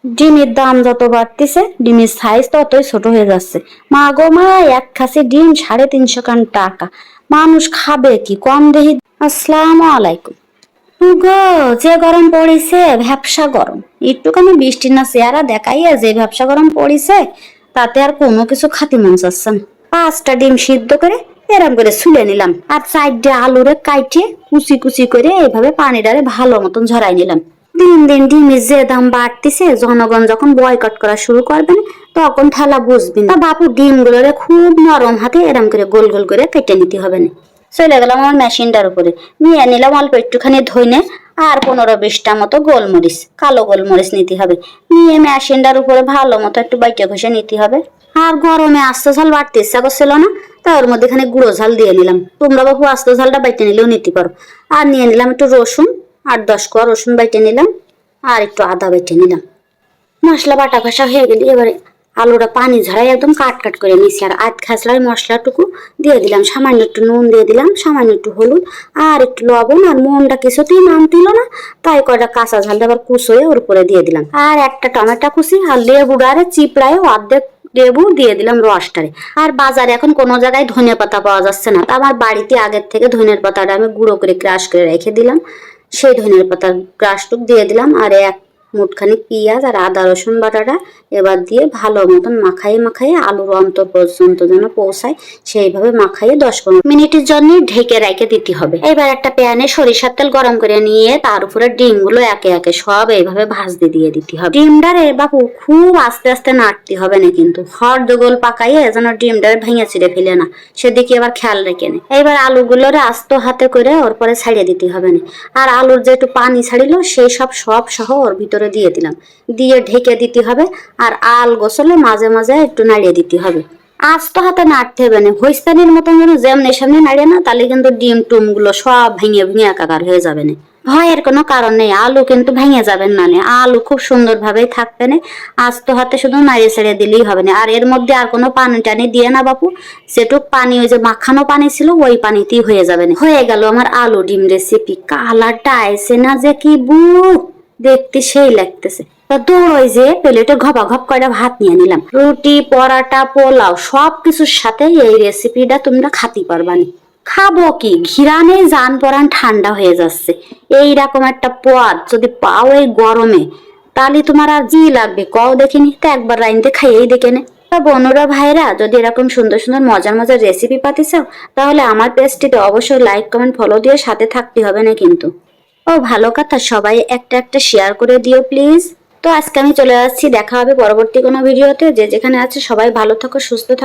ডিমের দাম যত বাড়তেছে ডিমের সাইজ ততই ছোট হয়ে যাচ্ছে। মা গো মা, এক খাসি ডিম 350 টাকা। মানুষ খাবে কি? কম দেহি। আসসালামু আলাইকুম। গো, যে গরম পড়েছে, ভ্যাপসা গরম। একটুখানি বৃষ্টি না চেহারা দেখাইয়া যে ভ্যাপসা গরম পড়েছে, তাতে আর কোনো কিছু খাতি মন চাচ্ছে না। 5টা ডিম সিদ্ধ করে এরম করে ছুলে নিলাম, আর 4টে আলুরে কাইটে কুচি কুচি করে এইভাবে পানিটারে ভালো মতন ঝরাই নিলাম। দিন দিন ডিমের যে দাম বাড়তিছে, জনগণ যখন বয়কট করা শুরু করবেন তখন ঠেলা বুঝবি না। বাপু, ডিম গুলোরে খুব নরম হাতে এরম করে গোল গোল করে কেটে নিতে হবে না। চলে গেলাম আমার মেশিনটার উপরে, নিয়ে নিলাম অল্প একটুখানি ধইনে আর 15-20টা মতো গোলমরিচ, কালো গোলমরিচ নিতে হবে। নিয়ে মেশিনটার উপরে ভালো মতো একটু বাইটে ঘষে নিতে হবে। আর গরমে আস্ত ঝাল বাড়তে ইচ্ছা করছিল না, তা ওর মধ্যে এখানে গুঁড়ো ঝাল দিয়ে নিলাম। তোমরা বাবু আস্ত ঝালটা বাইটে নিলেও নিতে পারো। আর নিয়ে নিলাম একটু রসুন, 8-10 কোয়া রসুন বাইটে নিলাম, আর একটু আদা বেটে নিলাম। মশলা বাটা ঘষা হয়ে গেলে এবারে আলুটা পানি ঝরাই একদম কাট কাট করে নিছি, আর আধ খাসলার মশলাটুকু দিয়ে দিলাম। সামান্য একটু নুন দিয়ে দিলাম, সামান্য একটু হলুদ আর একটু লবণ। আর মনটা কিছুতেই নামতিল না, তাই কয়টা কাঁচা ঝালটা আবার কুচোয়ে ওর উপরে দিয়ে দিলাম। আর একটা টমেটো কুচি আর লেবুটারে চিপড়ায় অর্ধেক লেবু দিয়ে দিলাম রসটারে। আর বাজারে এখন কোনো জায়গায় ধনে পাতা পাওয়া যাচ্ছে না, তা আমার বাড়িতে আগের থেকে ধনের পাতাটা আমি গুঁড়ো করে ক্রাশ করে রেখে দিলাম, সেই ধনের পাতার ক্রাশটুক দিয়ে দিলাম। আর এক মুঠখানি পেঁয়াজ আর আদা রসুন বাটাটা এবার দিয়ে ভালো মতন মাখাইয়ে মাখাইয়ে আলুর অন্তর পর্যন্ত যেন পৌঁছায় সেইভাবে মাখাইয়ে 10-15 মিনিটের জন্য ঢেকে রেখে দিতে হবে। এবার একটা প্যানে সরিষার তেল গরম করে নিয়ে তার উপরে ডিমগুলো একে একে সব এইভাবে ভাজতে দিয়ে দিতে হবে। ডিমটারে বাপু খুব আস্তে আস্তে নাড়তে হবে না, কিন্তু হরদগোল পাকাইয়ে যেন ডিমটারে ভেঙে ছিঁড়ে ফেলে না, সেদিকে আবার খেয়াল রেখে নে। এবার আলুগুলোরে আস্ত হাতে করে ওর পরে ছাড়িয়ে দিতে হবে না। আর আলুর যে একটু পানি ছাড়িল সেই সব সহ ওর ভিতরে দিয়ে দিলাম, দিয়ে ঢেকে দিতে হবে। আর আল গোসলে মাঝে মাঝে একটু নাড়িয়ে দিতে হবে। আস্ত হাতে নাড়তে হবে না, হইস্তানির মতন যেন যেমনি সামনে নাড়িয়ে না, তাহলে কিন্তু ডিম টুম গুলো সব ভেঙে ভেঙে একাকার হয়ে যাবে না। ভয়ের কোনো কারণ নেই, আলু কিন্তু ভেঙে যাবেন না। আলু খুব সুন্দর ভাবেই থাকবে না, আস্ত হাতে শুধু নাড়িয়ে ছেড়ে দিলেই হবে না। আর এর মধ্যে আর কোনো পানি টানি দিয়ে না বাপু, সেটুক পানি ওই যে মাখানো পানি ছিল ওই পানিতেই হয়ে যাবে না। হয়ে গেল আমার আলু ডিম রেসিপি। কালারটা আইসে না যে কি বু, দেখতে সেই লাগতেছে। দৌড়ই যে প্লেটে ঘপা ঘপ কয়টা ভাত নিয়ে নিলাম। রুটি, পরাটা, পোলাও সবকিছুর সাথে এই রেসিপিটা তোমরা খাতে পারবানি। খাবো কি, ঘিরানে জান পরান ঠান্ডা হয়ে যাচ্ছে। এইরকম একটা পদ যদি পাও এই গরমে, তাহলে তোমার আর জি লাগবে কও দেখিনি। তো একবার রাইনতে খাইয়েই দেখে নে। বন্ধুরা ভাইরা, যদি এরকম সুন্দর সুন্দর মজার মজার রেসিপি পাতে চাও, তাহলে আমার পেজটিতে অবশ্যই লাইক কমেন্ট ফলো দিয়ে সাথে থাকতে হবে না কিন্তু। ও ভালো কথা, সবাই একটা একটা শেয়ার করে দিও প্লিজ। তো আজকে আমি চলে যাচ্ছি, দেখা হবে পরবর্তী কোনো ভিডিওতে। যে যেখানে আছে সবাই ভালো থাকো, সুস্থ থাকো।